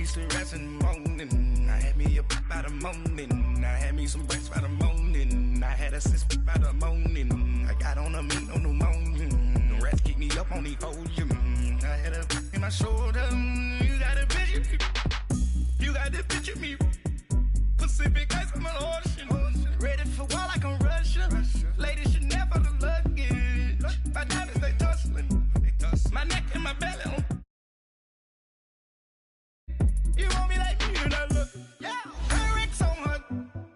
some rest in the morning. I had me a by the morning. I had me some breakfast by the morning. I had a sis by the morning. I got on a meat on the morning. The rats keep me up on the podium. I had a in my shoulder. You got a picture me. You got the picture me. Pacific ice on my ocean. Ready for war like I'm Russian. Ladies should never the luggage. My diamonds they tussling. My neck and my belly on. You want me like me, you know, look. Yeah. Rex on her.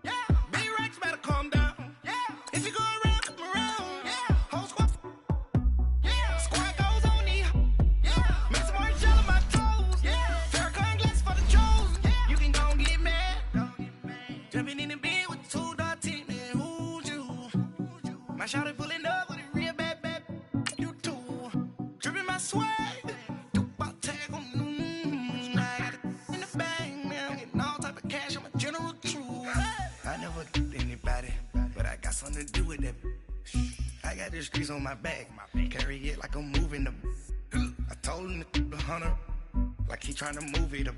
Yeah. B-Rex better calm down. Yeah. If you go around, come around. Yeah. Whole squad. Yeah. Squad goes on me. Yeah. Make some orange gel on my toes. Yeah. Farrakhan glass for the chosen. Yeah. You can go and get mad. Jumping in the bed with the 2 dot team. And who's you? My shawty pulling up with a real bad. You too. Dripping my swag. Something to do with that. I got the streets on my back. Carry it like I'm moving them. I told him the hunter, like he trying to move it up.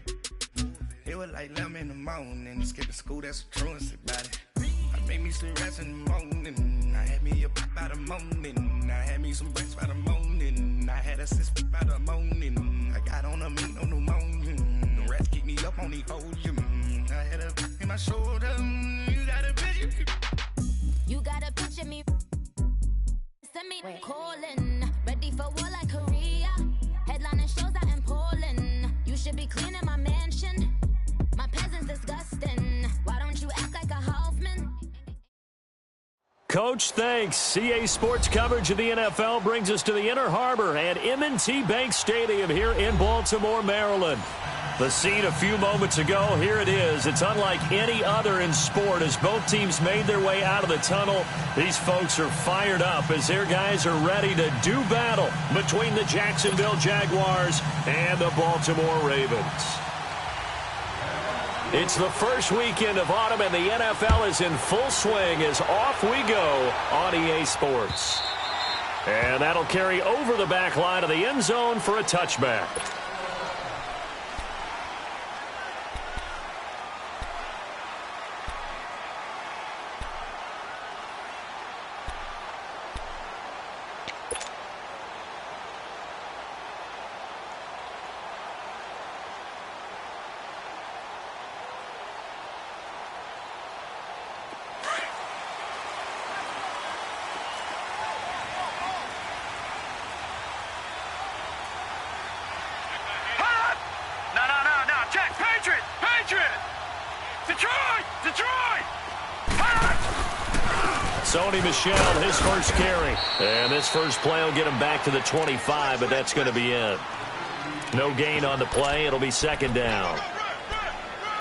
It was like 11 in the morning. Skipping school, that's a truancy about it. I made me some rest in the morning. I had me a by the morning. I had me some breakfast by the morning. I had a sis by the morning. I got on a meat on the morning. The rats keep me up on the podium. I had a in my shoulder. You got a picture. You gotta picture me. Send me calling. Ready for war like Korea. Headlining shows out in Poland. You should be cleaning my mansion. My peasants disgusting. Why don't you act like a Hoffman? Coach, thanks. CA Sports coverage of the NFL brings us to the Inner Harbor at M&T Bank Stadium here in Baltimore, Maryland. The scene a few moments ago, here it is. It's unlike any other in sport as both teams made their way out of the tunnel. These folks are fired up as their guys are ready to do battle between the Jacksonville Jaguars and the Baltimore Ravens. It's the first weekend of autumn and the NFL is in full swing as off we go on EA Sports. And that'll carry over the back line of the end zone for a touchback. Sony Michel, his first carry. And this first play will get him back to the 25, but that's going to be it. No gain on the play. It'll be second down.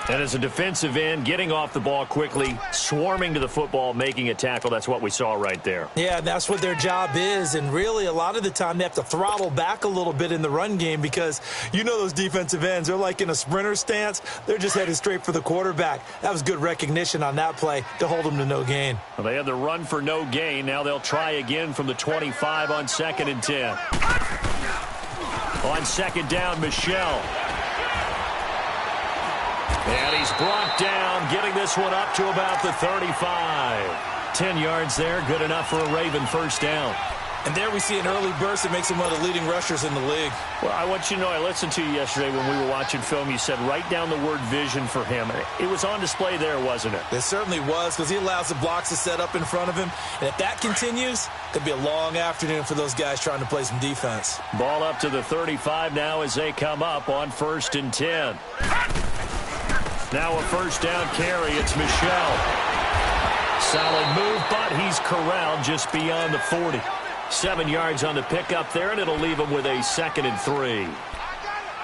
And as a defensive end, getting off the ball quickly, swarming to the football, making a tackle, that's what we saw right there. Yeah, that's what their job is. And really, a lot of the time, they have to throttle back a little bit in the run game because you know those defensive ends, they're like in a sprinter stance. They're just headed straight for the quarterback. That was good recognition on that play to hold them to no gain. Well, they had the run for no gain. Now they'll try again from the 25 on 2nd and 10. On second down, Michel. And he's brought down, getting this one up to about the 35. 10 yards there, good enough for a Raven first down. And there we see an early burst that makes him one of the leading rushers in the league. Well, I want you to know, I listened to you yesterday when we were watching film. You said write down the word vision for him. It was on display there, wasn't it? It certainly was, because he allows the blocks to set up in front of him. And if that continues, it'll be a long afternoon for those guys trying to play some defense. Ball up to the 35 now as they come up on 1st and 10. Now a first down carry. It's Michel. Solid move, but he's corralled just beyond the 40. 7 yards on the pickup there, and it'll leave him with a 2nd and 3.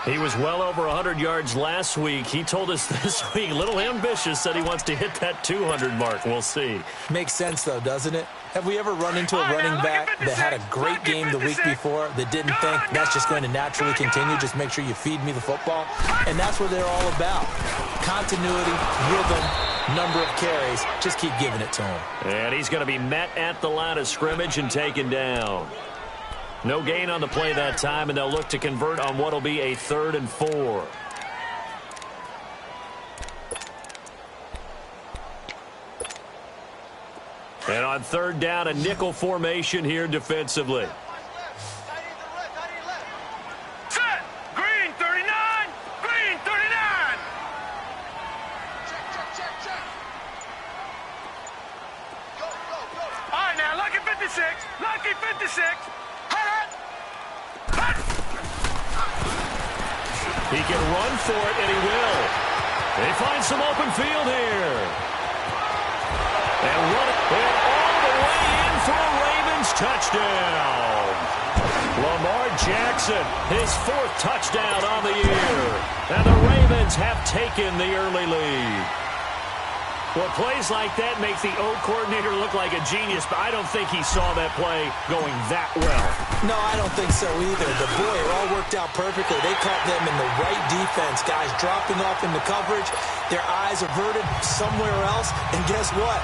He was well over 100 yards last week. He told us this week, a little ambitious, said he wants to hit that 200 mark. We'll see. Makes sense, though, doesn't it? Have we ever run into a running back that had a great game the week before that didn't think that's just going to naturally continue? Just make sure you feed me the football. And that's what they're all about. Continuity, rhythm, number of carries. Just keep giving it to him. And he's going to be met at the line of scrimmage and taken down. No gain on the play that time, and they'll look to convert on what will be a 3rd and 4. On third down, a nickel formation here defensively. Set! Green 39! Green 39! Check. Go. All right, now, lucky 56. Lucky 56. Hut! He can run for it, and he will. They find some open field here. And run it all the way in for a Ravens touchdown. Lamar Jackson, his 4th touchdown on the year. And the Ravens have taken the early lead. Well, plays like that make the O coordinator look like a genius, but I don't think he saw that play going that well. No, I don't think so either. But, boy, it all worked out perfectly. They caught them in the right defense. Guys dropping off into coverage, their eyes averted somewhere else, and guess what?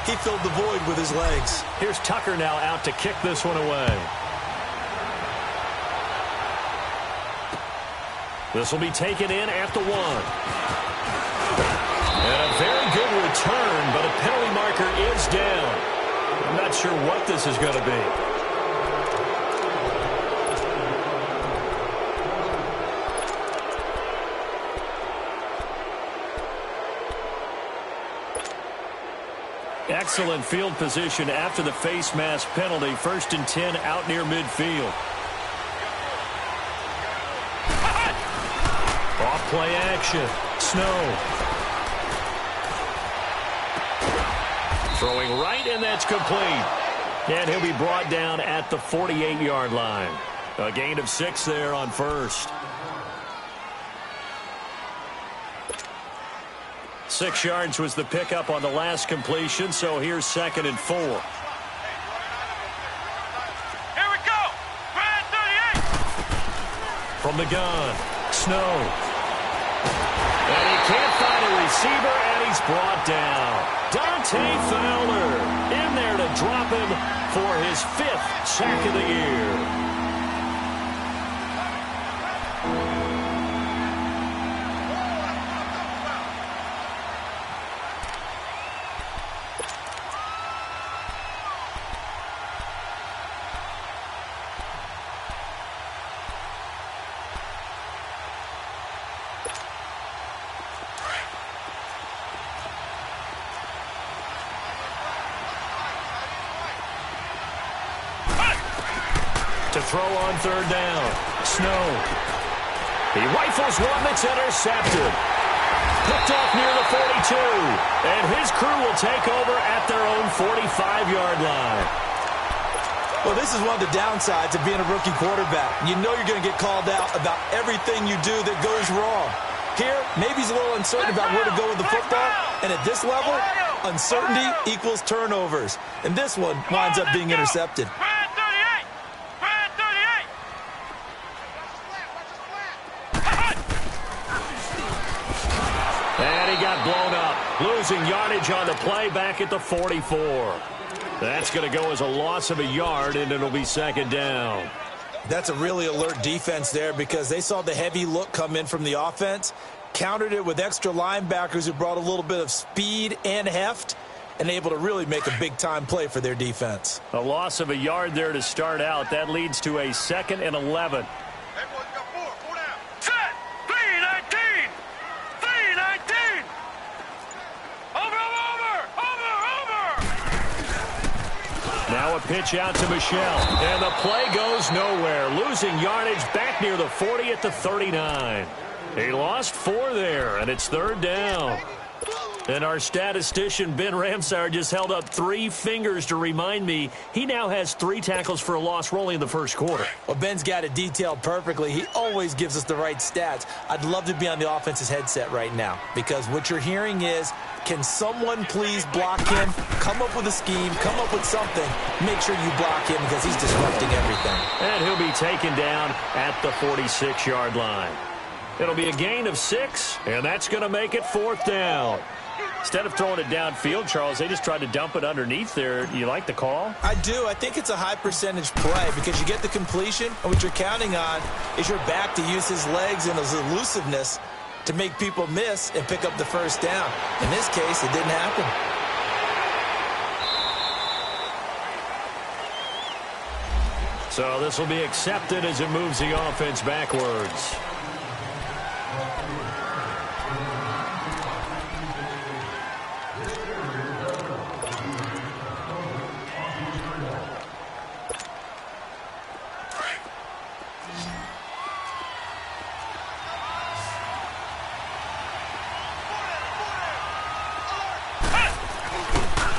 He filled the void with his legs. Here's Tucker now out to kick this one away. This will be taken in at the 1. And a very good return, but a penalty marker is down. I'm not sure what this is going to be. Excellent field position after the face mask penalty. 1st and 10 out near midfield. Off play action. Snow. Throwing right, and that's complete. And he'll be brought down at the 48-yard line. A gain of 6 there on 1st. 6 yards was the pickup on the last completion, so here's 2nd and 4. Here we go! Brad 38! From the gun, Snow. And he can't find a receiver, and he's brought down. Dante Fowler in there to drop him for his 5th sack of the year. To throw on third down. Snow. He rifles one that's intercepted. Picked off near the 42. And his crew will take over at their own 45-yard line. Well, this is one of the downsides of being a rookie quarterback. You know you're going to get called out about everything you do that goes wrong. Here, maybe he's a little uncertain about where to go with the football. And at this level, uncertainty equals turnovers. And this one winds up being intercepted. And he got blown up. Losing yardage on the play back at the 44. That's going to go as a loss of a yard, and it'll be 2nd down. That's a really alert defense there because they saw the heavy look come in from the offense, countered it with extra linebackers who brought a little bit of speed and heft, and able to really make a big-time play for their defense. A loss of a yard there to start out. That leads to a 2nd and 11. Now a pitch out to Michelle, and the play goes nowhere. Losing yardage back near the 40 at the 39. He lost 4 there, and it's 3rd down. And our statistician, Ben Ramsauer, just held up 3 fingers to remind me he now has 3 tackles for a loss rolling in the 1st quarter. Well, Ben's got it detailed perfectly. He always gives us the right stats. I'd love to be on the offense's headset right now because what you're hearing is, can someone please block him? Come up with a scheme. Come up with something. Make sure you block him because he's disrupting everything. And he'll be taken down at the 46-yard line. It'll be a gain of 6, and that's going to make it 4th down. Instead of throwing it downfield, Charles, they just tried to dump it underneath there. You like the call? I do. I think it's a high-percentage play because you get the completion, and what you're counting on is your back to use his legs and his elusiveness to make people miss and pick up the 1st down. In this case, it didn't happen. So this will be accepted as it moves the offense backwards.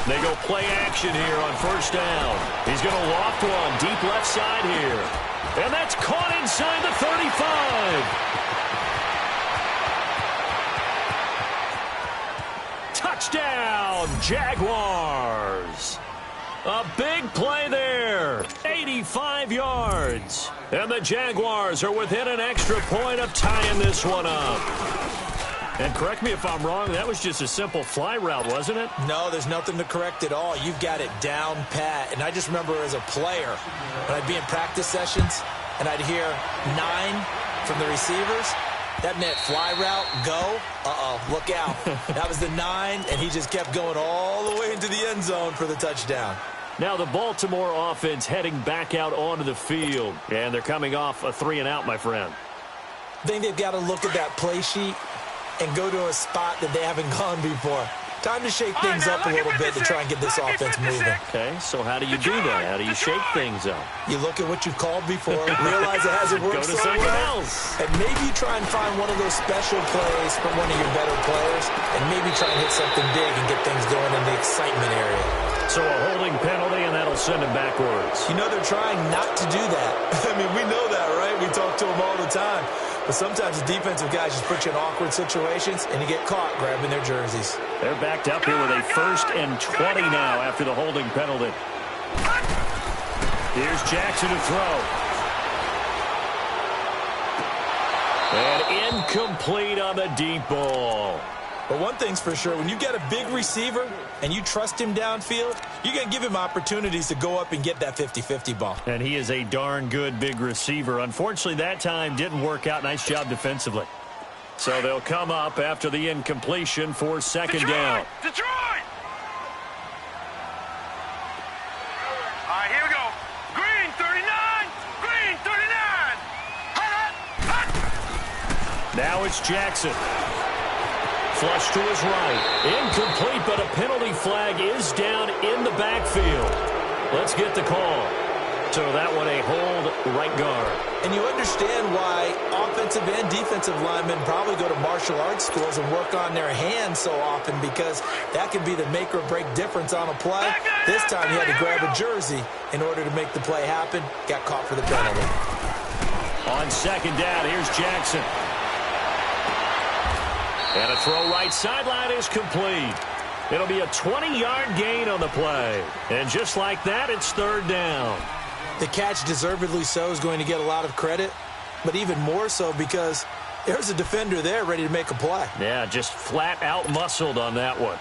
They go play action here on first down. He's going to loft one deep left side here. And that's caught inside the 35. Touchdown, Jaguars. A big play there. 85 yards. And the Jaguars are within an extra point of tying this one up. And correct me if I'm wrong, that was just a simple fly route, wasn't it? No, there's nothing to correct at all. You've got it down pat. And I just remember as a player, when I'd be in practice sessions, and I'd hear 9 from the receivers, that meant fly route, go, look out. That was the 9, and he just kept going all the way into the end zone for the touchdown. Now the Baltimore offense heading back out onto the field. And they're coming off a 3-and-out, my friend. I think they've got to look at that play sheet and go to a spot that they haven't gone before. Time to shake things up a little bit to try and get this offense moving. Okay, so how do you do that? How do you shake things up? You look at what you've called before, realize it hasn't worked Go to so something well, else. and maybe you try and find one of those special plays from one of your better players, and maybe try and hit something big and get things going in the excitement area. So a holding penalty, and that'll send him backwards. You know, they're trying not to do that. I mean, we know that, right? We talk to them all the time. But sometimes the defensive guys just put you in awkward situations, and you get caught grabbing their jerseys. They're backed up here with a 1st and 20 now after the holding penalty. Here's Jackson to throw. And incomplete on the deep ball. But one thing's for sure, when you get a big receiver and you trust him downfield, you're going to give him opportunities to go up and get that 50-50 ball. And he is a darn good big receiver. Unfortunately, that time didn't work out. Nice job defensively. So they'll come up after the incompletion for 2nd down. Detroit! All right, here we go. Green 39. Green 39. Now it's Jackson. Flush to his right. Incomplete, but a penalty flag is down in the backfield. Let's get the call. So that one a hold right guard. And you understand why offensive and defensive linemen probably go to martial arts schools and work on their hands so often, because that can be the make or break difference on a play. This time he had to grab a jersey in order to make the play happen. Got caught for the penalty. On 2nd down, here's Jackson. And a throw right sideline is complete. It'll be a 20-yard gain on the play. And just like that, it's 3rd down. The catch, deservedly so, is going to get a lot of credit, but even more so because there's a defender there ready to make a play. Yeah, just flat out muscled on that one.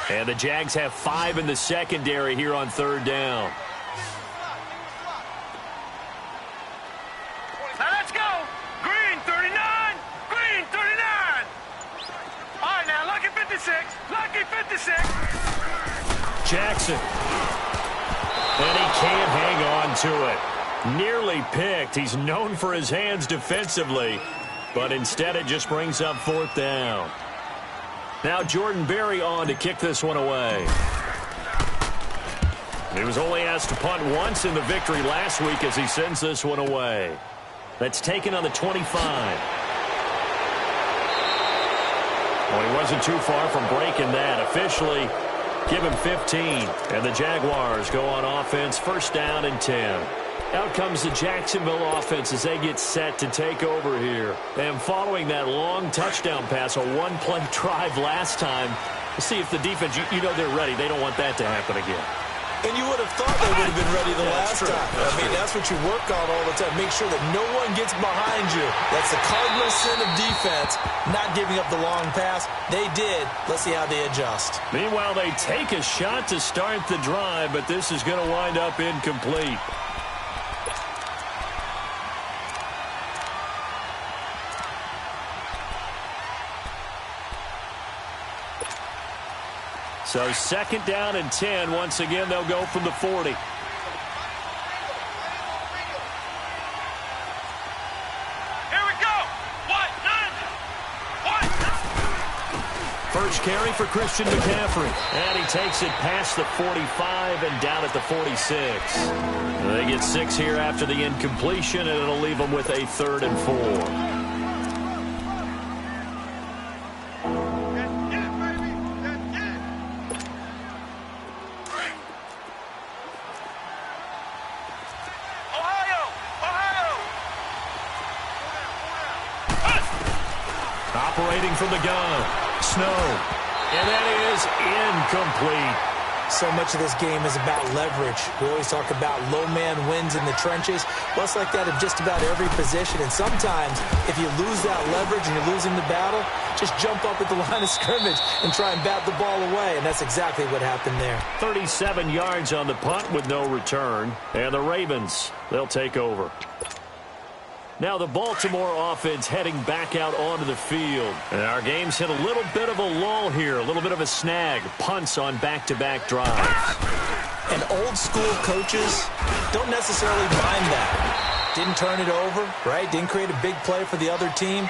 And the Jags have 5 in the secondary here on 3rd down. Now let's go. Green 39. Green 39. All right, now lucky 56. Lucky 56. Jackson. And he can't hang on to it. Nearly picked. He's known for his hands defensively, but instead it just brings up 4th down. Now Jordan Berry on to kick this one away. He was only asked to punt once in the victory last week as he sends this one away. That's taken on the 25. Well, he wasn't too far from breaking that. Officially, give him 15. And the Jaguars go on offense, 1st down and 10. Out comes the Jacksonville offense as they get set to take over here. And following that long touchdown pass, a one-play drive last time, see if the defense, you know they're ready. They don't want that to happen again. And you would have thought they would have been ready the last time. I mean, that's what you work on all the time. Make sure that no one gets behind you. That's the cardinal sin of defense, not giving up the long pass. They did. Let's see how they adjust. Meanwhile, they take a shot to start the drive, but this is going to wind up incomplete. So 2nd down and 10. Once again, they'll go from the 40. First carry for Christian McCaffrey. And he takes it past the 45 and down at the 46. They get 6 here after the incompletion, and it'll leave them with a 3rd and 4. Operating from the gun, Snow, and that is incomplete. So much of this game is about leverage. We always talk about low man wins in the trenches. Well, it's like that in just about every position. And sometimes, if you lose that leverage and you're losing the battle, just jump up at the line of scrimmage and try and bat the ball away. And that's exactly what happened there. 37 yards on the punt with no return. And the Ravens, they'll take over. Now the Baltimore offense heading back out onto the field. And our game's hit a little bit of a lull here, a little bit of a snag. Punts on back-to-back drives. And old school coaches don't necessarily mind that. Didn't turn it over, right? Didn't create a big play for the other team.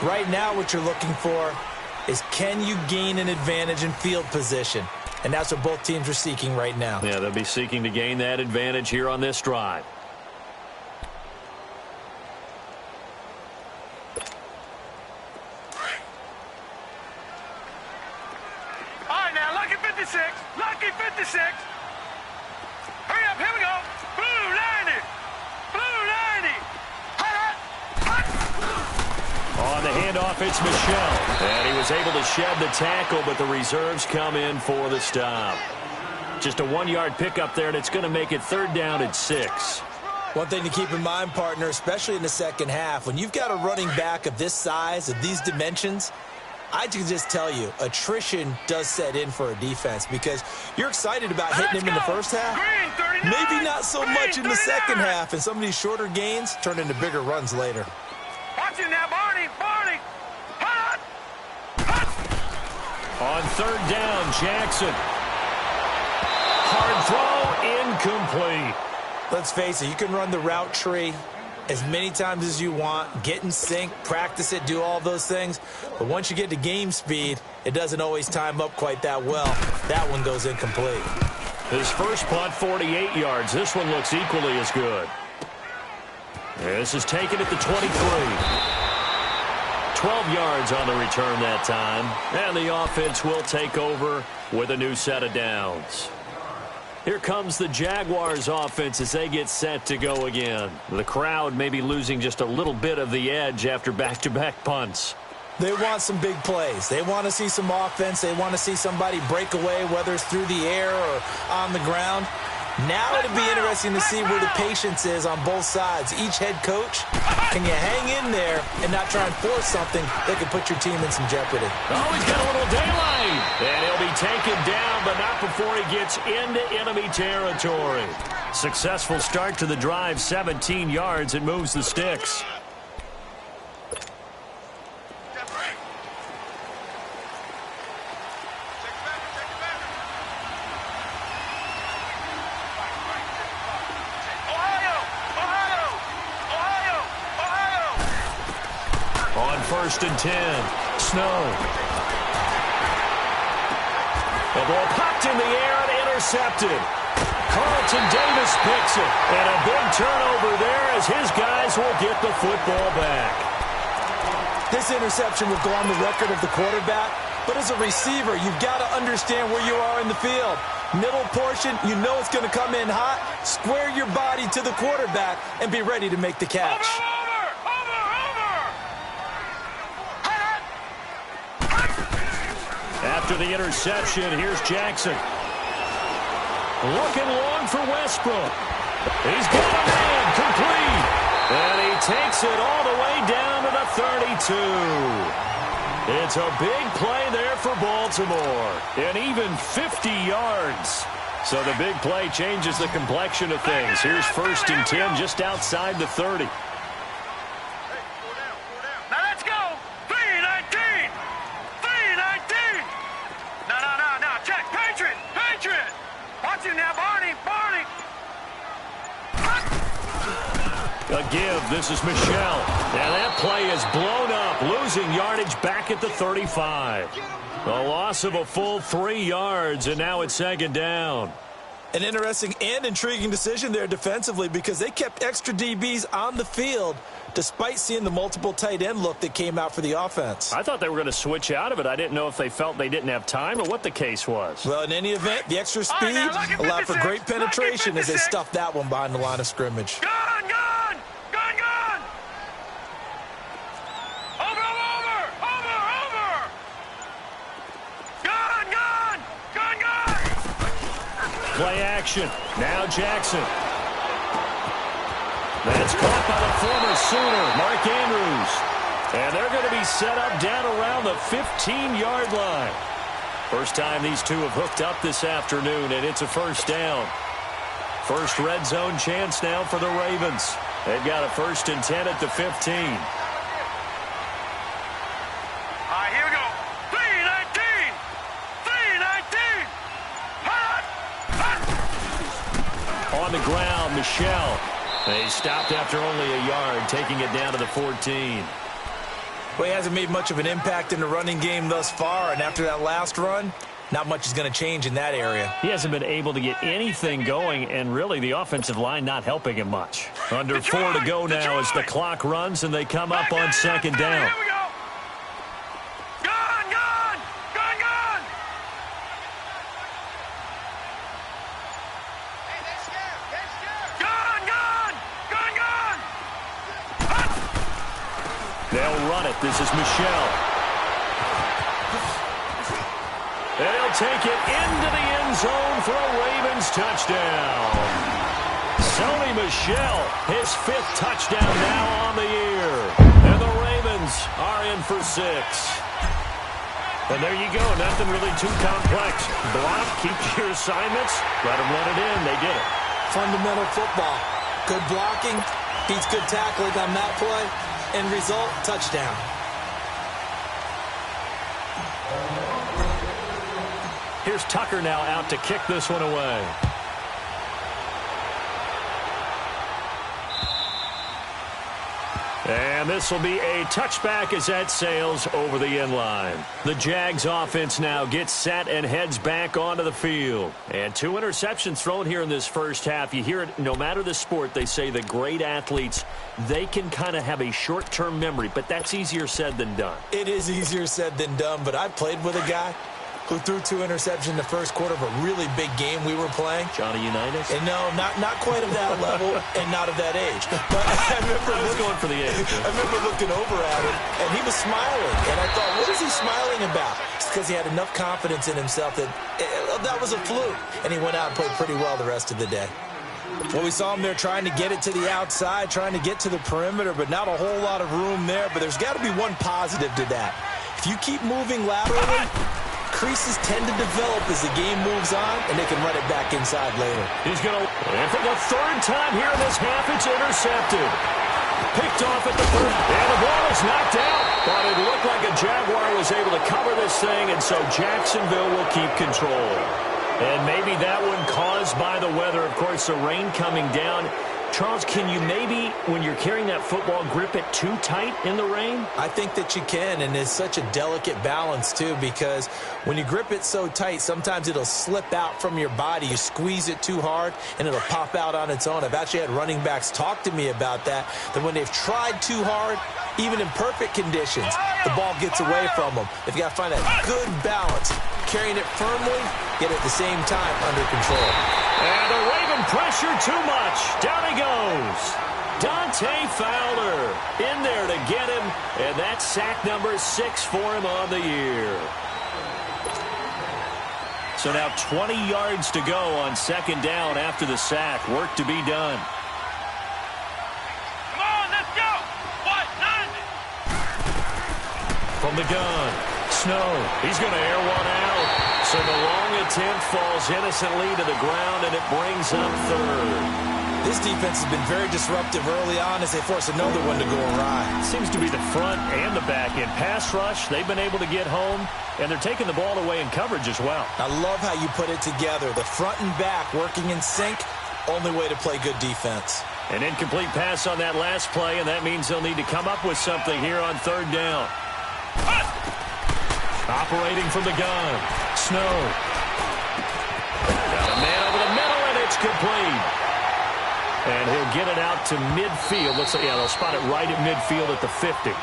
Right now what you're looking for is, can you gain an advantage in field position? And that's what both teams are seeking right now. Yeah, they'll be seeking to gain that advantage here on this drive. Lucky 56. Hurry up, here we go. Blue 90. Blue 90. On the handoff, it's Michel. And he was able to shed the tackle, but the reserves come in for the stop. Just a 1-yard pickup there, and it's going to make it 3rd down and 6. One thing to keep in mind, partner, especially in the second half, when you've got a running back of this size, of these dimensions, I can just tell you, attrition does set in for a defense because you're excited about hitting him in the first half. Maybe not so much in the second half, and some of these shorter gains turn into bigger runs later. Watch it now, Barney. Barney. On 3rd down, Jackson. Hard throw, incomplete. Let's face it, you can run the route tree as many times as you want, get in sync, practice it, do all those things. But once you get to game speed, it doesn't always time up quite that well. That one goes incomplete. His first punt, 48 yards. This one looks equally as good. This is taken at the 23. 12 yards on the return that time. And the offense will take over with a new set of downs. Here comes the Jaguars offense as they get set to go again. The crowd may be losing just a little bit of the edge after back-to-back punts. They want some big plays. They want to see some offense. They want to see somebody break away, whether it's through the air or on the ground. Now it'll be interesting to see where the patience is on both sides. Each head coach, can you hang in there and not try and force something that could put your team in some jeopardy? Oh, he's got a little daylight. And he'll be taken down, but not before he gets into enemy territory. Successful start to the drive, 17 yards. It moves the sticks. First and 10. Snow. The ball popped in the air and intercepted. Carlton Davis picks it. And a big turnover there as his guys will get the football back. This interception will go on the record of the quarterback. But as a receiver, you've got to understand where you are in the field. Middle portion, you know it's going to come in hot. Square your body to the quarterback and be ready to make the catch. After the interception, here's Jackson. Looking long for Westbrook. He's got a man complete. And he takes it all the way down to the 32. It's a big play there for Baltimore. And even 50 yards. So the big play changes the complexion of things. Here's first and 10 just outside the 30. Check, A give. This is Michel. And that play is blown up, losing yardage back at the 35. A loss of a full 3 yards, and now it's second down. An interesting and intriguing decision there defensively because they kept extra DBs on the field despite seeing the multiple tight end look that came out for the offense. I thought they were going to switch out of it. I didn't know if they felt they didn't have time or what the case was. Well, in any event, the extra speed allowed for great penetration as they stuffed that one behind the line of scrimmage. Gone! Play action. Now Jackson. That's caught by the former Sooner, Mark Andrews. And they're going to be set up down around the 15-yard line. First time these two have hooked up this afternoon, and it's a first down. First red zone chance now for the Ravens. They've got a 1st and 10 at the 15. All right, here we go. 3-19. 3-19. On the ground, Michel. They stopped after only a yard, taking it down to the 14. Well, he hasn't made much of an impact in the running game thus far, and after that last run, not much is going to change in that area. He hasn't been able to get anything going, and really the offensive line not helping him much. Under 4 to go now as the clock runs, and they come up on second down. Here we go. Gone! They'll run it. This is Michel. They'll take it into the end zone for a Ravens touchdown. Sony Michel, his 5th touchdown now on the year. And the Ravens are in for 6. And there you go. Nothing really too complex. Block, keep your assignments, let them run it in. They did it. Fundamental football. Good blocking, beats good tackling on that play. End result, touchdown. Here's Tucker now out to kick this one away. And this will be a touchback as that sails over the end line. The Jags offense now gets set and heads back onto the field. And 2 interceptions thrown here in this first half. You hear it, no matter the sport, they say that great athletes, they can kind of have a short-term memory, but that's easier said than done. It is easier said than done, but I played with a guy who threw 2 interceptions in the first quarter of a really big game we were playing. Johnny Unitas? And no, not quite of that level and not of that age. But I was going for the age. I remember looking over at him, and he was smiling. And I thought, what is he smiling about? It's because he had enough confidence in himself that that was a fluke. And he went out and played pretty well the rest of the day. Well, we saw him there trying to get it to the outside, trying to get to the perimeter, but not a whole lot of room there. But there's got to be one positive to that. If you keep moving laterally, creases tend to develop as the game moves on, and they can run it back inside later. He's going to, and for the 3rd time here in this half, it's intercepted. Picked off at the 30, and the ball is knocked out. But it looked like a Jaguar was able to cover this thing, and so Jacksonville will keep control. And maybe that one caused by the weather. Of course, the rain coming down. Charles, can you maybe, when you're carrying that football, grip it too tight in the rain? I think that you can, and it's such a delicate balance, too, because when you grip it so tight, sometimes it'll slip out from your body. You squeeze it too hard, and it'll pop out on its own. I've actually had running backs talk to me about that when they've tried too hard, even in perfect conditions, the ball gets away from them. They've got to find that good balance, carrying it firmly, yet at the same time under control. And the Raven pressure too much. Down he goes. Dante Fowler in there to get him, and that's sack number 6 for him on the year. So now 20 yards to go on second down after the sack. Work to be done. Come on, let's go. What? From the gun, Snow. He's going to air one out. So the long attempt falls innocently to the ground, and it brings up 3rd. This defense has been very disruptive early on as they force another one to go awry. Seems to be the front and the back end. Pass rush, they've been able to get home, and they're taking the ball away in coverage as well. I love how you put it together. The front and back working in sync, only way to play good defense. An incomplete pass on that last play, and that means they'll need to come up with something here on third down. Operating from the gun, Snow. Got a man over the middle, and it's complete. And he'll get it out to midfield. Looks like, yeah, they'll spot it right at midfield at the 50.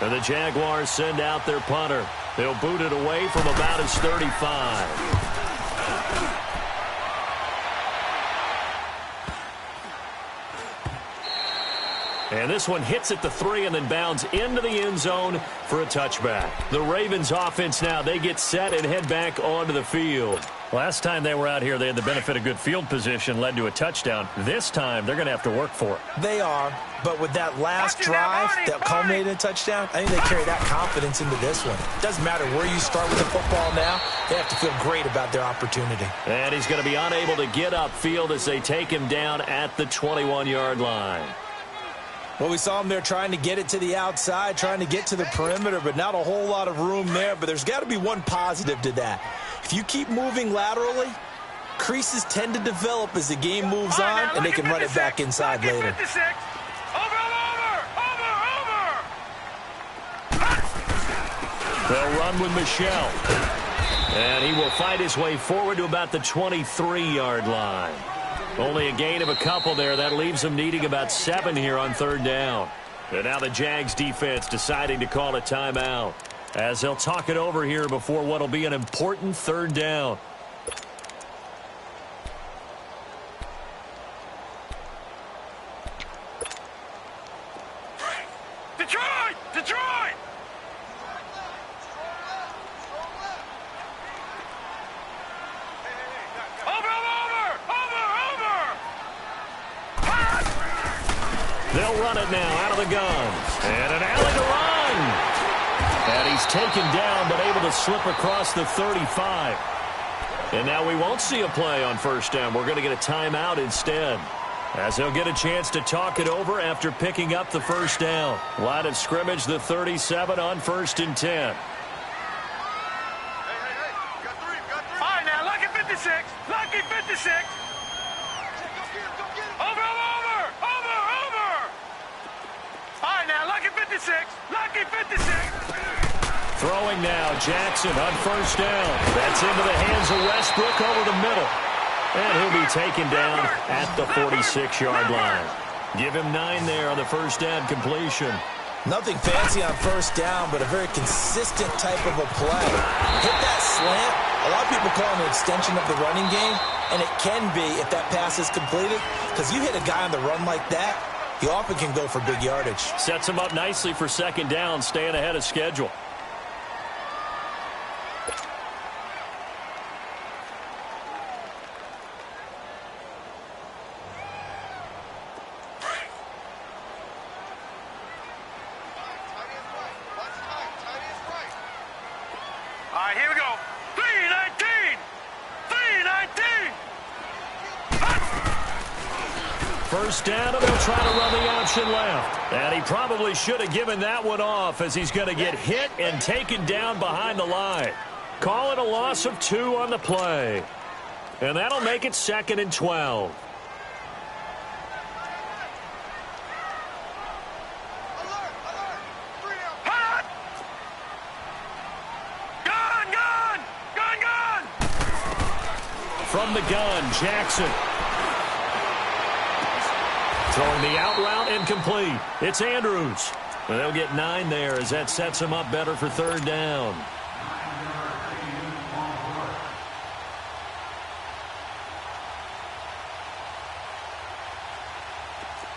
And the Jaguars send out their punter. They'll boot it away from about his 35. And this one hits at the 3 and then bounds into the end zone for a touchback. The Ravens offense now, they get set and head back onto the field. Last time they were out here, they had the benefit of good field position, led to a touchdown. This time, they're going to have to work for it. They are, but with that last drive that culminated in a touchdown, I think they carry that confidence into this one. Doesn't matter where you start with the football now, they have to feel great about their opportunity. And he's going to be unable to get upfield as they take him down at the 21-yard line. Well, we saw him there trying to get it to the outside, trying to get to the perimeter, but not a whole lot of room there. But there's got to be one positive to that. If you keep moving laterally, creases tend to develop as the game moves on, and they can run it back inside later. They'll run with Michelle. And he will fight his way forward to about the 23-yard line. Only a gain of a couple there. That leaves them needing about 7 here on third down. And now the Jags defense deciding to call a timeout as they'll talk it over here before what will be an important third down. Detroit! Detroit! They'll run it now out of the gun. And an alley to run. And he's taken down but able to slip across the 35. And now we won't see a play on first down. We're going to get a timeout instead, as they'll get a chance to talk it over after picking up the first down. Line of scrimmage, the 37 on 1st and 10. All right, now, lucky 56. Lucky 56. Over. All right, now, lucky 56. Lucky 56. Throwing now, Jackson on first down. That's into the hands of Westbrook over the middle. And he'll be taken down at the 46-yard line. Give him 9 there on the first down completion. Nothing fancy on first down, but a very consistent type of a play. Hit that slant. A lot of people call it an extension of the running game, and it can be if that pass is completed, because you hit a guy on the run like that, he often can go for big yardage. Sets him up nicely for second down, staying ahead of schedule. All right, here we go. 319. 319. First down, and they'll try to run the option left. And he probably should have given that one off, as he's going to get hit and taken down behind the line. Call it a loss of 2 on the play. And that'll make it 2nd and 12. From the gun, Jackson. Throwing the out route incomplete. It's Andrews. And they'll get 9 there as that sets him up better for third down.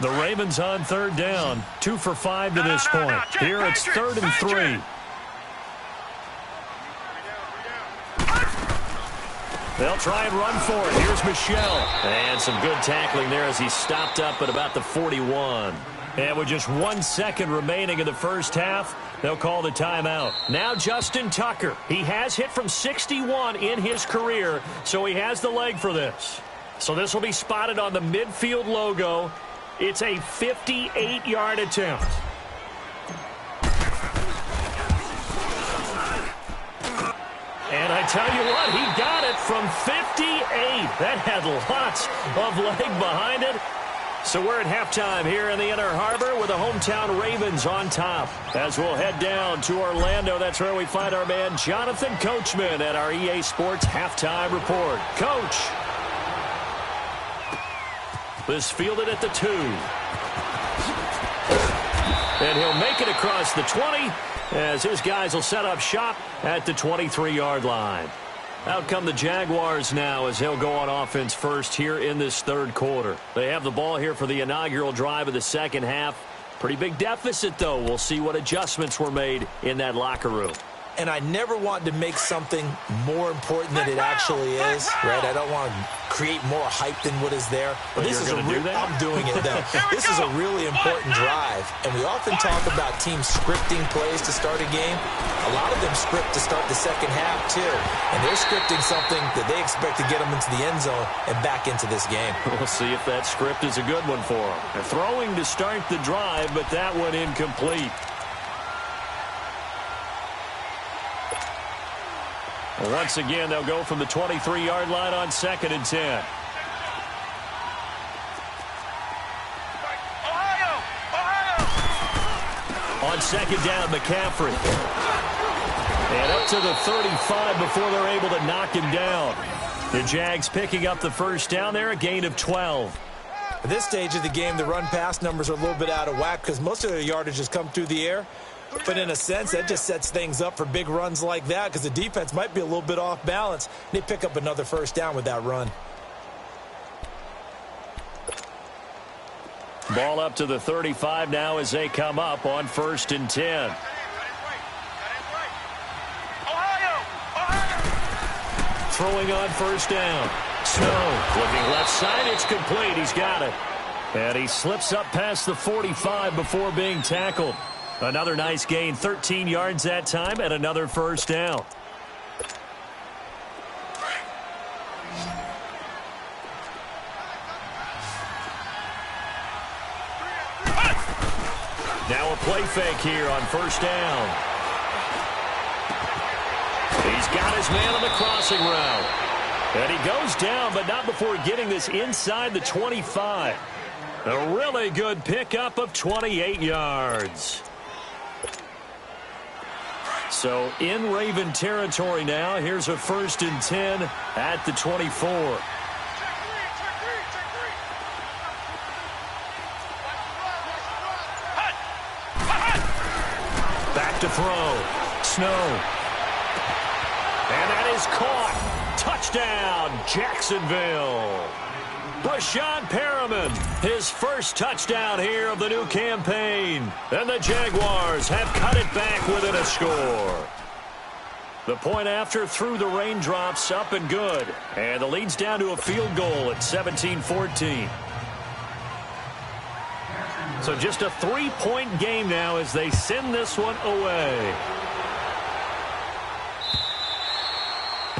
The Ravens on third down. 2 for 5 to this point. Here it's 3rd and 3. They'll try and run for it. Here's Michelle. And some good tackling there as he stopped up at about the 41. And with just 1 second remaining in the first half, they'll call the timeout. Now Justin Tucker. He has hit from 61 in his career, so he has the leg for this. So this will be spotted on the midfield logo. It's a 58-yard attempt. And I tell you what, he got it from 58. That had lots of leg behind it. So we're at halftime here in the Inner Harbor with the hometown Ravens on top. As we'll head down to Orlando, that's where we find our man Jonathan Coachman at our EA Sports Halftime Report. Coach. This fielded at the 2. And he'll make it across the 20 as his guys will set up shop at the 23-yard line. Out come the Jaguars now as they'll go on offense first here in this third quarter. They have the ball here for the inaugural drive of the second half. Pretty big deficit, though. We'll see what adjustments were made in that locker room. And I never want to make something more important than it actually is, right? I don't want to create more hype than what is there. But this is I'm doing it, though. This is a really important drive. And we often talk about teams scripting plays to start a game. A lot of them script to start the second half, too. And they're scripting something that they expect to get them into the end zone and back into this game. We'll see if that script is a good one for them. They're throwing to start the drive, but that one incomplete. Once again, they'll go from the 23-yard line on 2nd and 10. On 2nd down, McCaffrey. And up to the 35 before they're able to knock him down. The Jags picking up the first down there, a gain of 12. At this stage of the game, the run-pass numbers are a little bit out of whack because most of their yardage has come through the air. But in a sense, that just sets things up for big runs like that because the defense might be a little bit off balance. They pick up another first down with that run. Ball up to the 35 now as they come up on 1st and 10. Throwing on first down. Snow looking left side. It's complete. He's got it. And he slips up past the 45 before being tackled. Another nice gain, 13 yards that time, and another first down. Now a play fake here on first down. He's got his man on the crossing route. And he goes down, but not before getting this inside the 25. A really good pickup of 28 yards. So in Raven territory now. Here's a 1st and 10 at the 24. Back to throw. Snow. And that is caught. Touchdown, Jacksonville. Brashad Perriman, his first touchdown here of the new campaign. And the Jaguars have cut it back within a score. The point after through the raindrops, up and good. And the lead's down to a field goal at 17-14. So just a 3-point game now as they send this one away.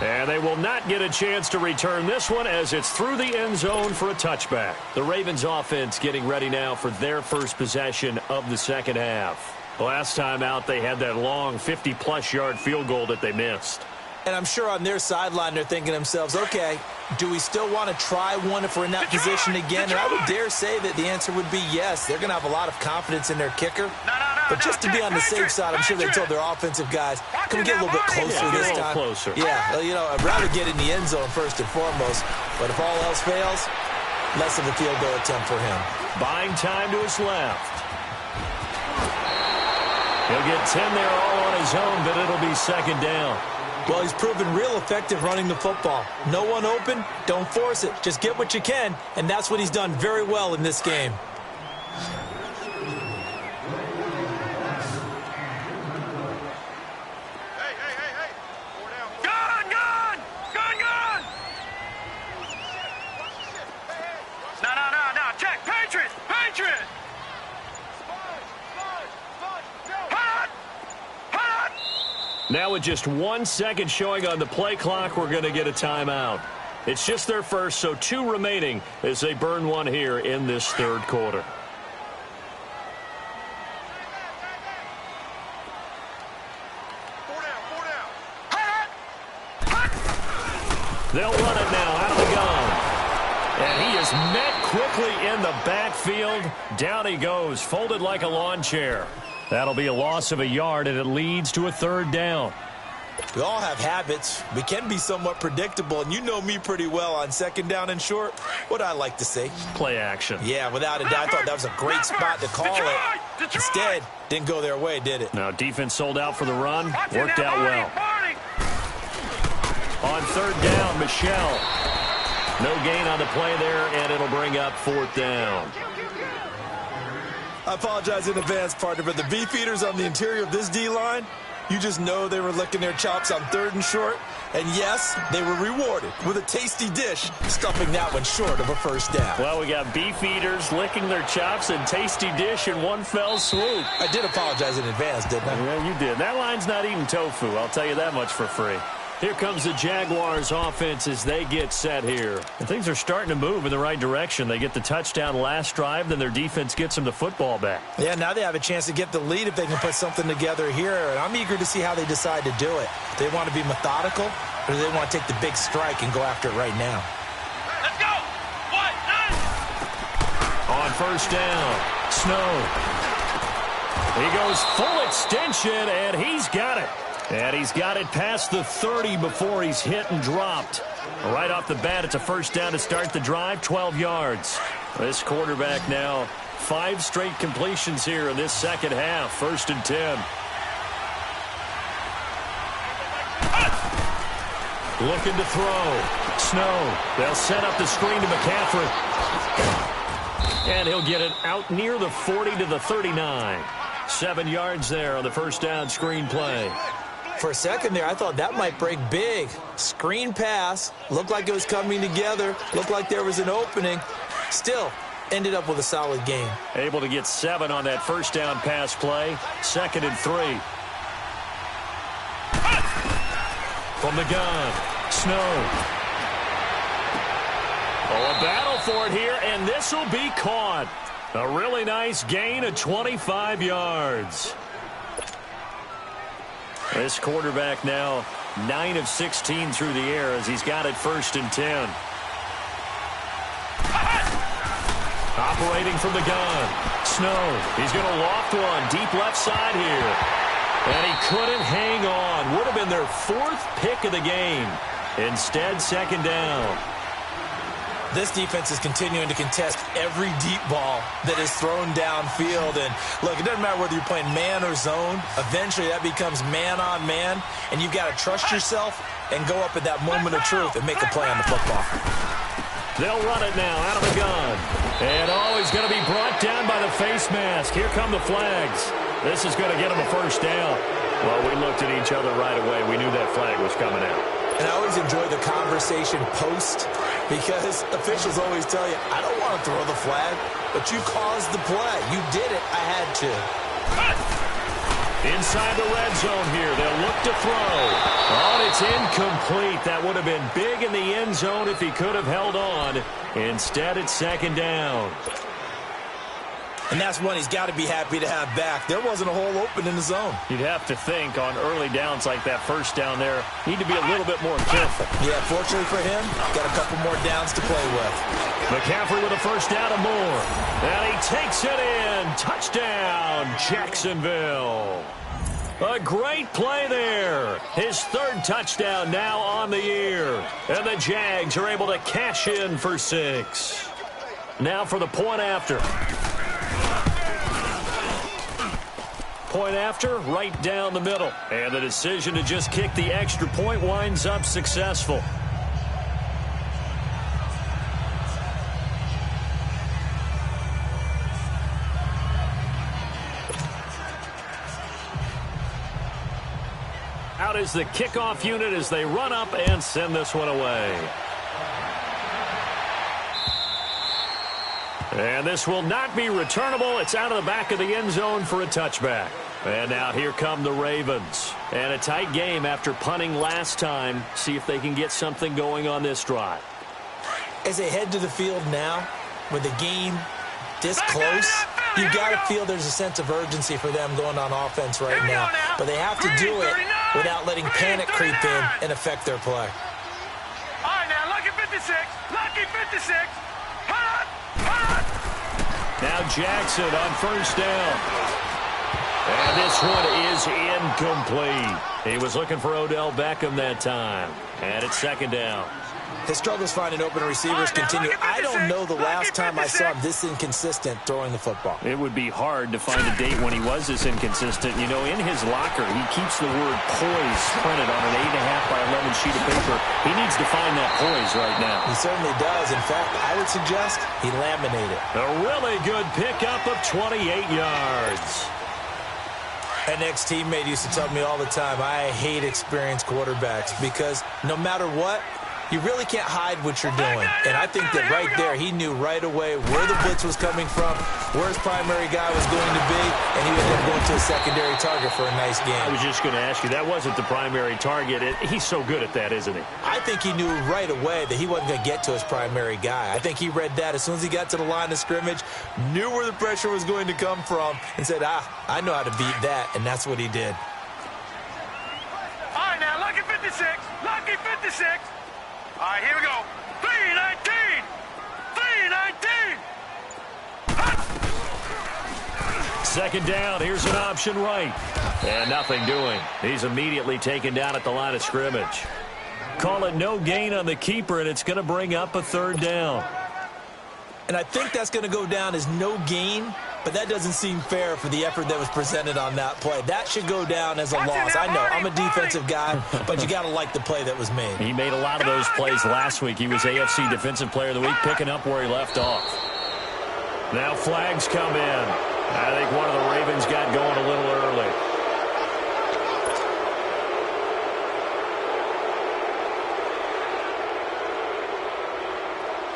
And they will not get a chance to return this one as it's through the end zone for a touchback. The Ravens offense getting ready now for their first possession of the second half. Last time out, they had that long 50-plus yard field goal that they missed. And I'm sure on their sideline they're thinking to themselves, okay, do we still want to try one if we're in that position again? And I would dare say that the answer would be yes. They're going to have a lot of confidence in their kicker. But just to be on the safe side, I'm sure they told their offensive guys, can we get a little bit closer this time? Closer. Yeah, you know, I'd rather get in the end zone first and foremost. But if all else fails, less of a field goal attempt for him. Buying time to his left. He'll get 10 there all on his own, but it'll be second down. Well, he's proven real effective running the football. No one open, don't force it. Just get what you can, and that's what he's done very well in this game. Now with just 1 second showing on the play clock, we're going to get a timeout. It's just their first, so 2 remaining as they burn one here in this third quarter. They'll run it now out of the gun. And he is met quickly in the backfield. Down he goes, folded like a lawn chair. That'll be a loss of a yard, and it leads to a 3rd down. We all have habits. We can be somewhat predictable, and you know me pretty well on 2nd down and short. What I like to say? Play action. Yeah, without a doubt, I thought that was a great spot to call it. Instead, didn't go their way, did it? Now, defense sold out for the run. Worked out well. On 3rd down, Michelle. No gain on the play there, and it'll bring up 4th down. I apologize in advance, partner, but the beefeaters on the interior of this D-line, you just know they were licking their chops on 3rd and short. And yes, they were rewarded with a tasty dish, stuffing that one short of a 1st down. Well, we got beef eaters licking their chops and tasty dish in one fell swoop. I did apologize in advance, didn't I? Yeah, you did. That line's not eating tofu, I'll tell you that much for free. Here comes the Jaguars offense as they get set here. And things are starting to move in the right direction. They get the touchdown last drive, then their defense gets them the football back. Yeah, now they have a chance to get the lead if they can put something together here. And I'm eager to see how they decide to do it. Do they want to be methodical, or do they want to take the big strike and go after it right now? Let's go! 1, 9! On 1st down, Snow. He goes full extension, and he's got it. And he's got it past the 30 before he's hit and dropped. Right off the bat, it's a 1st down to start the drive, 12 yards. This quarterback now, 5 straight completions here in this 2nd half, 1st and 10. Looking to throw. Snow. They'll set up the screen to McCaffrey. And he'll get it out near the 40 to the 39. 7 yards there on the 1st down screen play. For a second there, I thought that might break big. Screen pass. Looked like it was coming together. Looked like there was an opening. Still, ended up with a solid game. Able to get 7 on that 1st down pass play. 2nd and 3. From the gun, Snow. Oh, a battle for it here, and this will be caught. A really nice gain of 25 yards. This quarterback now 9 of 16 through the air as he's got it 1st and 10. Operating from the gun, Snow. He's going to loft one deep left side here. And he couldn't hang on. Would have been their 4th pick of the game. Instead, 2nd down. This defense is continuing to contest every deep ball that is thrown downfield. And, look, it doesn't matter whether you're playing man or zone. Eventually, that becomes man on man. And you've got to trust yourself and go up at that moment of truth and make a play on the football. They'll run it now out of the gun. And, oh, he's going to be brought down by the face mask. Here come the flags. This is going to get him a 1st down. Well, we looked at each other right away. We knew that flag was coming out. And I always enjoy the conversation post because officials always tell you, I don't want to throw the flag, but you caused the play. You did it. I had to. Inside the red zone here. They'll look to throw. Oh, and it's incomplete. That would have been big in the end zone if he could have held on. Instead, it's 2nd down. And that's one he's got to be happy to have back. There wasn't a hole open in the zone. You'd have to think on early downs like that 1st down there, need to be a little bit more careful. Yeah, fortunately for him, got a couple more downs to play with. McCaffrey with a 1st down and more. And he takes it in. Touchdown, Jacksonville. A great play there. His 3rd touchdown now on the year. And the Jags are able to cash in for 6. Now for the point after. Point after, right down the middle. And the decision to just kick the extra point winds up successful. Out is the kickoff unit as they run up and send this one away. And this will not be returnable. It's out of the back of the end zone for a touchback. And now here come the Ravens. And a tight game after punting last time. See if they can get something going on this drive. As they head to the field now, with the game this close, you've got to feel there's a sense of urgency for them going on offense right now. But they have to do it without letting panic creep in and affect their play. All right, 56. Hot. Now Jackson on first down. And this one is incomplete. He was looking for Odell Beckham that time. And it's second down. His struggles finding open receivers continue. I don't know the last time I saw him this inconsistent throwing the football. It would be hard to find a date when he was this inconsistent. You know, in his locker, he keeps the word poise printed on an 8.5 by 11 sheet of paper. He needs to find that poise right now. He certainly does. In fact, I would suggest he laminated. A really good pickup of 28 yards. An ex-teammate used to tell me all the time, I hate experienced quarterbacks because no matter what, you really can't hide what you're doing. And I think that right there, he knew right away where the blitz was coming from, where his primary guy was going to be, and he ended up going to a secondary target for a nice game. I was just going to ask you, that wasn't the primary target. He's so good at that, isn't he? I think he knew right away that he wasn't going to get to his primary guy. I think he read that as soon as he got to the line of scrimmage, knew where the pressure was going to come from, and said, I know how to beat that, and that's what he did. All right, now, lucky 56. Lucky 56. All right, here we go. 319. 319. Second down. Here's an option right. And nothing doing. He's immediately taken down at the line of scrimmage. Call it no gain on the keeper, and it's going to bring up a third down. And I think that's going to go down as no gain, but that doesn't seem fair for the effort that was presented on that play. That should go down as a loss. I know, I'm a defensive guy, but you got to like the play that was made. He made a lot of those plays last week. He was AFC Defensive Player of the Week, picking up where he left off. Now flags come in. I think one of the Ravens got going a little early.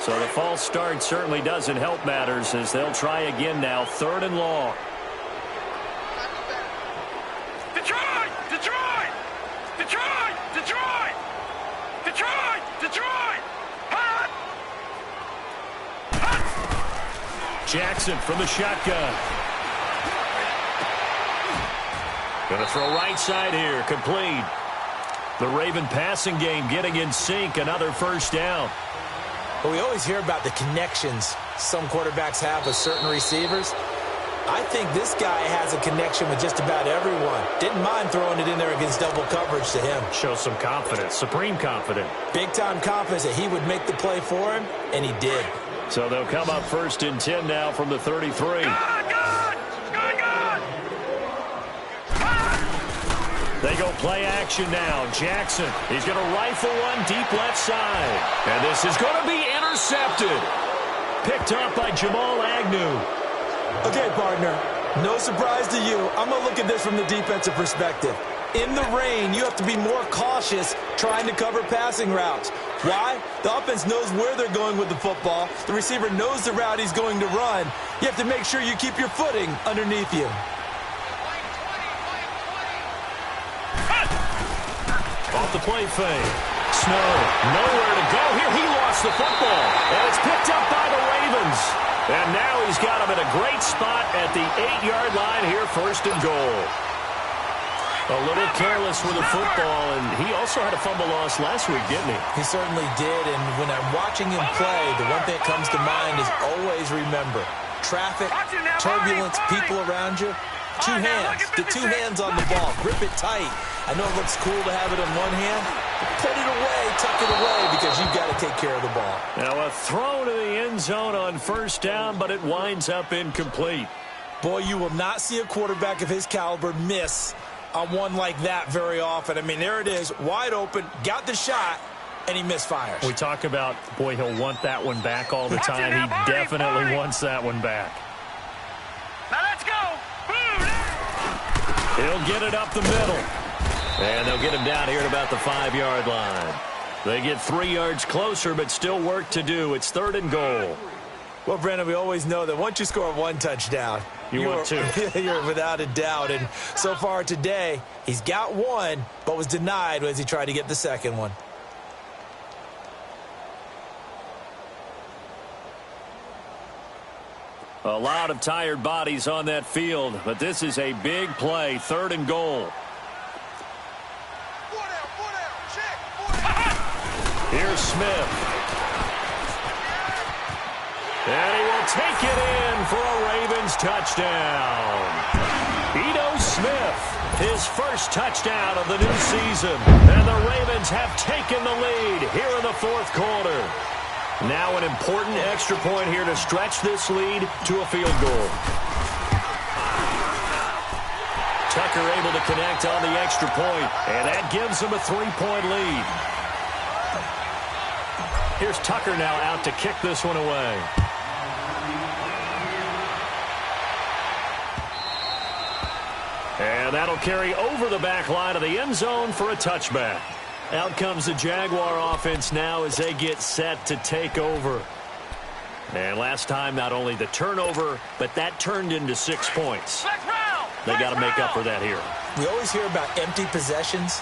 So the false start certainly doesn't help matters as they'll try again now. Third and long. Detroit! Detroit! Detroit! Detroit! Detroit! Detroit! Hot! Hot! Jackson from the shotgun. Going to throw right side here. Complete. The Raven passing game getting in sync. Another first down. But we always hear about the connections some quarterbacks have with certain receivers. I think this guy has a connection with just about everyone. Didn't mind throwing it in there against double coverage to him. Shows some confidence, supreme confidence. Big-time confidence that he would make the play for him, and he did. So they'll come up first and 10 now from the 33. They go play action now. Jackson, he's going to rifle one deep left side. And this is going to be intercepted. Picked up by Jamal Agnew. Okay, partner, no surprise to you. I'm going to look at this from the defensive perspective. In the rain, you have to be more cautious trying to cover passing routes. Why? The offense knows where they're going with the football. The receiver knows the route he's going to run. You have to make sure you keep your footing underneath you. Off the play fake. Snow, nowhere to go. Here he lost the football. And it's picked up by the Ravens. And now he's got him in a great spot at the 8-yard line here, first and goal. A little careless with the football, and he also had a fumble loss last week, didn't he? He certainly did, and when I'm watching him play, the one thing that comes to mind is always remember, traffic, turbulence, people around you. Two hands. Get two hands on the ball. Grip it tight. I know it looks cool to have it in one hand. Put it away, tuck it away, because you've got to take care of the ball. Now a throw to the end zone on first down, but it winds up incomplete. Boy, you will not see a quarterback of his caliber miss on one like that very often. I mean, there it is, wide open, got the shot, and he misfires. We talk about, boy, he'll want that one back all the time. He definitely wants that one back. Now let's go. He'll get it up the middle. And they'll get him down here at about the 5-yard line. They get 3 yards closer, but still work to do. It's third and goal. Well, Brandon, we always know that once you score one touchdown, you're without a doubt. And so far today, he's got one, but was denied as he tried to get the second one. A lot of tired bodies on that field, but this is a big play, third and goal. Here's Smith. And he will take it in for a Ravens touchdown. Ito Smith, his first touchdown of the new season. And the Ravens have taken the lead here in the fourth quarter. Now an important extra point here to stretch this lead to a field goal. Tucker able to connect on the extra point, and that gives him a 3-point lead. Here's Tucker now out to kick this one away. And that'll carry over the back line of the end zone for a touchback. Out comes the Jaguar offense now as they get set to take over. And last time, not only the turnover, but that turned into 6 points. They got to make up for that here. We always hear about empty possessions,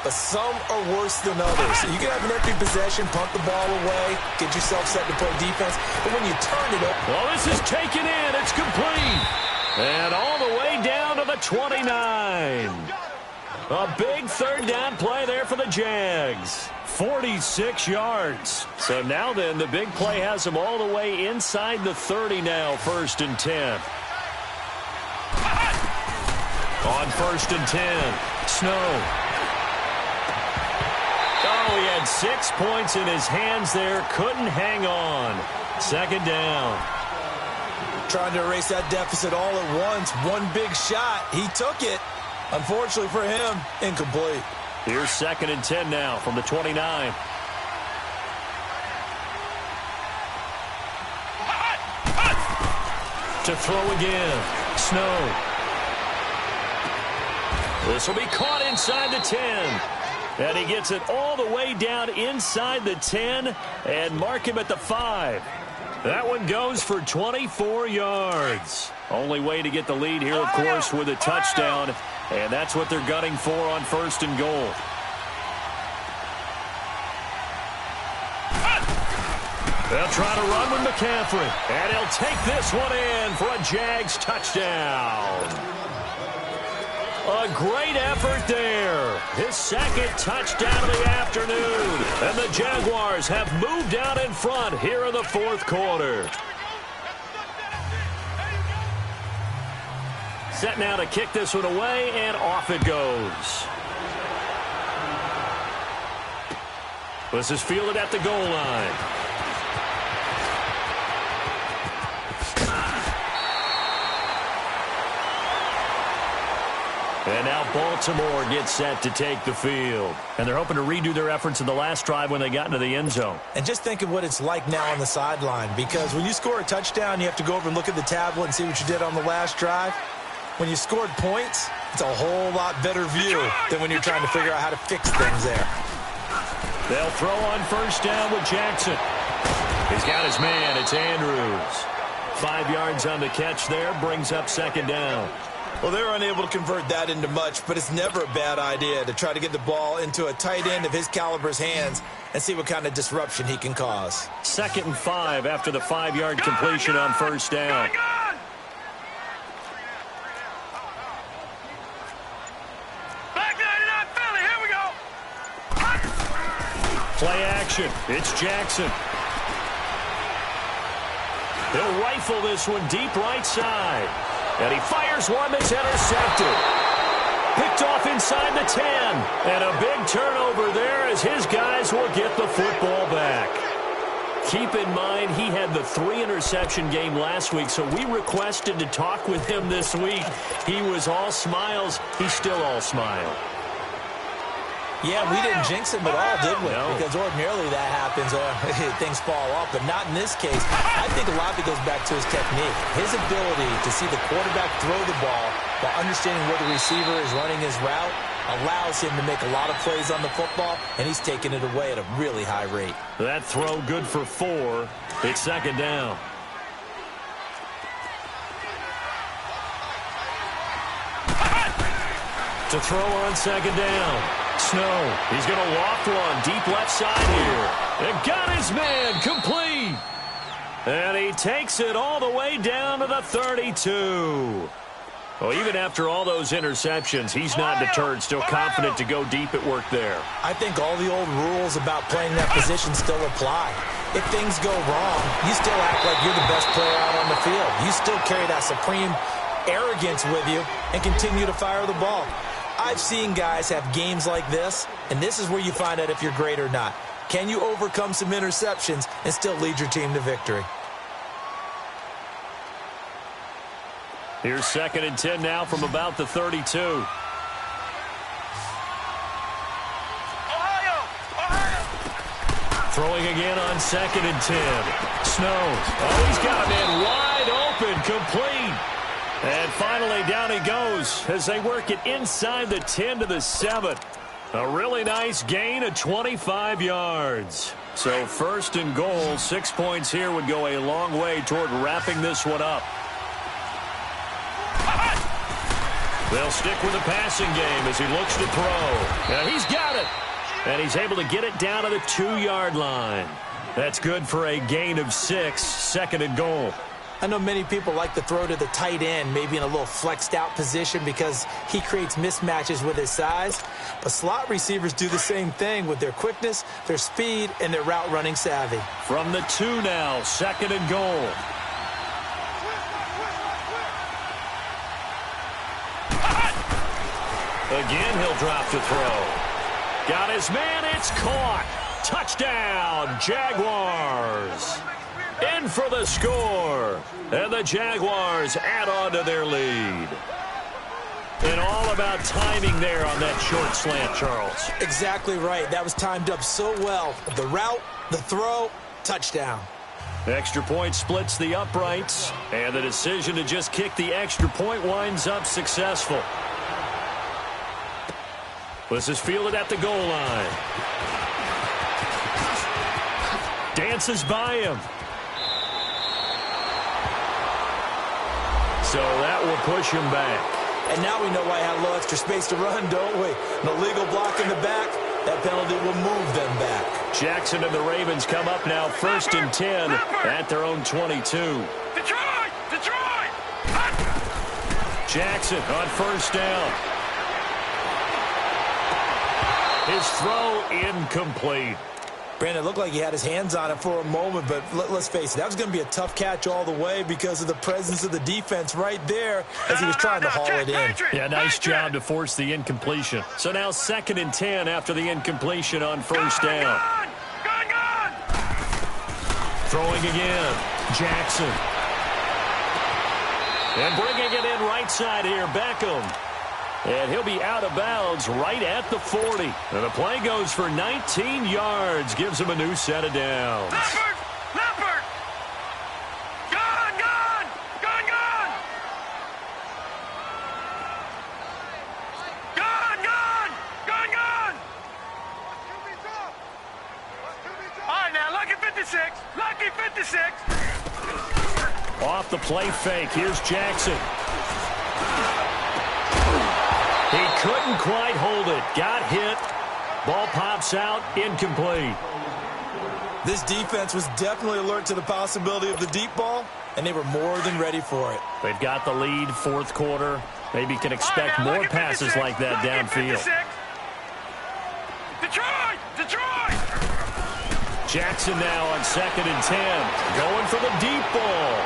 but some are worse than others. You can have an empty possession, punt the ball away, get yourself set to play defense, but when you turn it up... Well, this is taken in. It's complete. And all the way down to the 29. A big third down play there for the Jags. 46 yards. So now then, the big play has them all the way inside the 30 now, 1st and 10. On 1st and 10, Snow. Oh, he had 6 points in his hands there. Couldn't hang on. 2nd down. Trying to erase that deficit all at once. One big shot. He took it. Unfortunately for him, incomplete. Here's 2nd and 10 now from the 29. To throw again. Snow. This will be caught inside the 10. And he gets it all the way down inside the 10 and mark him at the 5. That one goes for 24 yards. Only way to get the lead here, of course, with a touchdown. And that's what they're gunning for on 1st and goal. They'll try to run with McCaffrey. And he'll take this one in for a Jags touchdown. A great effort there. His 2nd touchdown of the afternoon. And the Jaguars have moved out in front here in the 4th quarter. Set now to kick this one away, and off it goes. This is fielded at the goal line. And now Baltimore gets set to take the field. And they're hoping to redo their efforts in the last drive when they got into the end zone. And just think of what it's like now on the sideline, because when you score a touchdown, you have to go over and look at the tablet and see what you did on the last drive. When you scored points, it's a whole lot better view than when you're trying to figure out how to fix things there. They'll throw on 1st down with Jackson. He's got his man. It's Andrews. 5 yards on the catch there, brings up 2nd down. Well, they're unable to convert that into much, but it's never a bad idea to try to get the ball into a tight end of his caliber's hands and see what kind of disruption he can cause. 2nd and 5 after the 5-yard completion on 1st down. Play action. It's Jackson. He'll rifle this one deep right side. And he fires one that's intercepted. Picked off inside the 10. And a big turnover there as his guys will get the football back. Keep in mind, he had the 3-interception game last week, so we requested to talk with him this week. He was all smiles. He's still all smile. Yeah, we didn't jinx him at all, did we? No. Because ordinarily that happens, things fall off, but not in this case. I think a lot of it goes back to his technique. His ability to see the quarterback throw the ball while understanding where the receiver is running his route allows him to make a lot of plays on the football, and he's taking it away at a really high rate. That throw good for 4. It's 2nd down. To throw on 2nd down. Snow, he's going to loft one deep left side here. And got his man complete. And he takes it all the way down to the 32. Well, even after all those interceptions, he's not deterred, still confident to go deep at work there. I think all the old rules about playing that position still apply. If things go wrong, you still act like you're the best player out on the field. You still carry that supreme arrogance with you and continue to fire the ball. I've seen guys have games like this, and this is where you find out if you're great or not. Can you overcome some interceptions and still lead your team to victory? Here's 2nd and 10 now from about the 32. Throwing again on 2nd and 10. Snows. Oh, he's got a man wide open, complete. And finally down he goes as they work it inside the 10 to the 7. A really nice gain of 25 yards. So 1st and goal, 6 points here would go a long way toward wrapping this one up. They'll stick with the passing game as he looks to throw. Now he's got it. And he's able to get it down to the 2-yard line. That's good for a gain of 6, 2nd and goal. I know many people like to throw to the tight end, maybe in a little flexed out position because he creates mismatches with his size. But slot receivers do the same thing with their quickness, their speed, and their route running savvy. From the 2 now, 2nd and goal. Again, he'll drop to throw. Got his man, it's caught. Touchdown, Jaguars. In for the score. And the Jaguars add on to their lead. And all about timing there on that short slant, Charles. Exactly right. That was timed up so well. The route, the throw, touchdown. Extra point splits the uprights. And the decision to just kick the extra point winds up successful. This is fielded at the goal line. Dances by him. So that will push him back. And now we know why he had a little extra space to run, don't we? An illegal block in the back. That penalty will move them back. Jackson and the Ravens come up now 1st and 10 at their own 22. Detroit! Detroit! Jackson on 1st down. His throw incomplete. Brandon, it looked like he had his hands on it for a moment, but let's face it, that was going to be a tough catch all the way because of the presence of the defense right there as he was trying to haul it in. Yeah, nice job to force the incompletion. So now 2nd and 10 after the incompletion on 1st down. Gone! Throwing again, Jackson. And bringing it in right side here, Beckham. And he'll be out of bounds right at the 40. And the play goes for 19 yards. Gives him a new set of downs. Leopard! Gone! All right, now, lucky 56. Lucky 56. Off the play fake. Here's Jackson. He couldn't quite hold it. Got hit. Ball pops out. Incomplete. This defense was definitely alert to the possibility of the deep ball, and they were more than ready for it. They've got the lead, 4th quarter. Maybe can expect more passes like that downfield. Detroit! Jackson now on 2nd and 10. Going for the deep ball.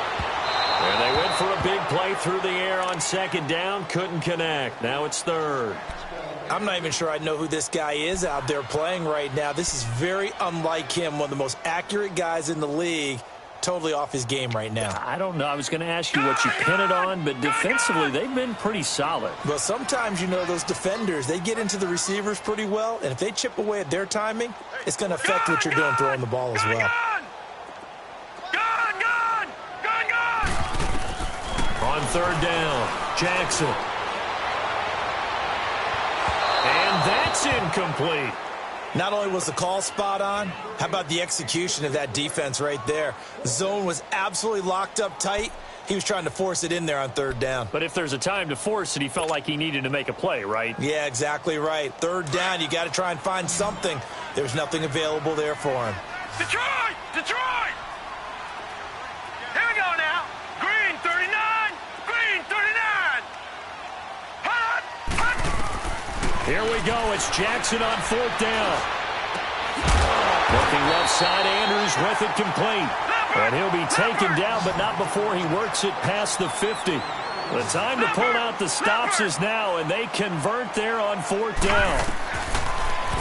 And they went for a big play through the air on 2nd down. Couldn't connect. Now it's 3rd. I'm not even sure I know who this guy is out there playing right now. This is very unlike him, one of the most accurate guys in the league. Totally off his game right now. I don't know. I was going to ask you what you pin it on, but defensively, they've been pretty solid. Well, sometimes, those defenders, they get into the receivers pretty well, and if they chip away at their timing, it's going to affect what you're doing throwing the ball as well. On 3rd down, Jackson. And that's incomplete. Not only was the call spot on, how about the execution of that defense right there? The zone was absolutely locked up tight. He was trying to force it in there on 3rd down. But if there's a time to force it, he felt like he needed to make a play, right? Yeah, exactly right. 3rd down, you got to try and find something. There's nothing available there for him. Detroit! Here we go now. Green 39. Here we go. It's Jackson on 4th down. Looking left side, Andrews with it complete. And he'll be taken down, but not before he works it past the 50. The time to pull out the stops is now, and they convert there on 4th down.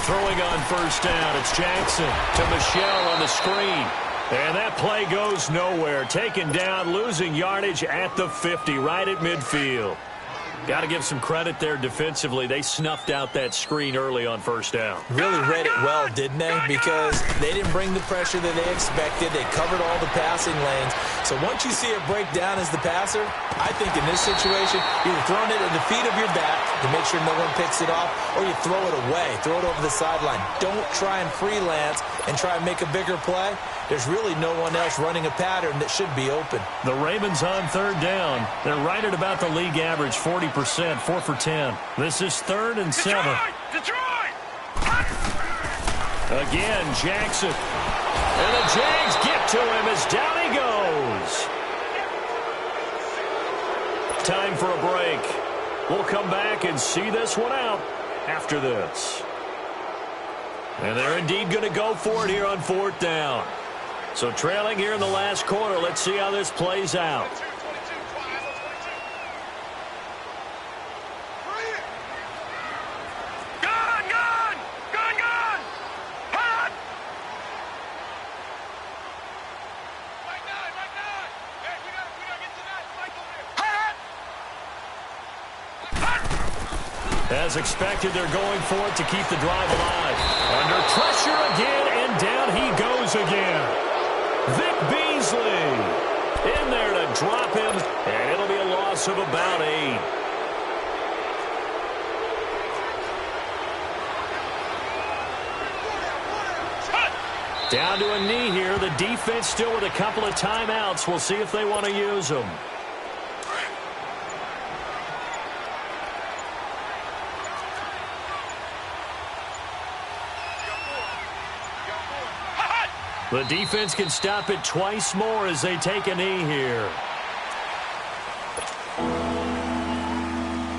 Throwing on 1st down, it's Jackson to Michelle on the screen. And that play goes nowhere. Taken down, losing yardage at the 50, right at midfield. Got to give some credit there defensively. They snuffed out that screen early on 1st down. Really read it well, didn't they? Because they didn't bring the pressure that they expected. They covered all the passing lanes. So once you see it break down as the passer, I think in this situation, you're throwing it at the feet of your back to make sure no one picks it off, or you throw it away, throw it over the sideline. Don't try and freelance and try and make a bigger play. There's really no one else running a pattern that should be open. The Ravens on 3rd down. They're right at about the league average, 40%, 4 for 10. This is 3rd and 7. Detroit! Again, Jackson. And the Jags get to him as down he goes. Time for a break. We'll come back and see this one out after this. And they're indeed going to go for it here on 4th down. So trailing here in the last quarter, let's see how this plays out. As expected, they're going for it to keep the drive alive. Under pressure again, and down he goes again. Vic Beasley in there to drop him, and it'll be a loss of about 8. Down to a knee here. The defense still with a couple of timeouts. We'll see if they want to use them. The defense can stop it twice more as they take a knee here.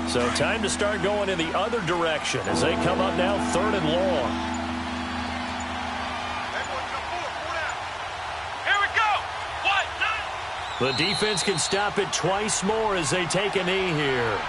So time to start going in the other direction as they come up now 3rd and long. Here we go. The defense can stop it twice more as they take a knee here.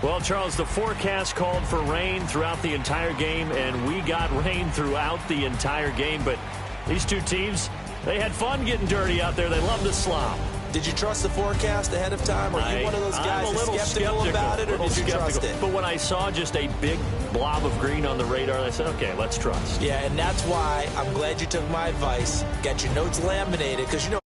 Well, Charles, the forecast called for rain throughout the entire game, and we got rain throughout the entire game. But these two teams, they had fun getting dirty out there. They love to slop. Did you trust the forecast ahead of time? Are you one of those guys that's skeptical about it, or did you trust it? But when I saw just a big blob of green on the radar, I said, okay, let's trust. Yeah, and that's why I'm glad you took my advice. Got your notes laminated, because you know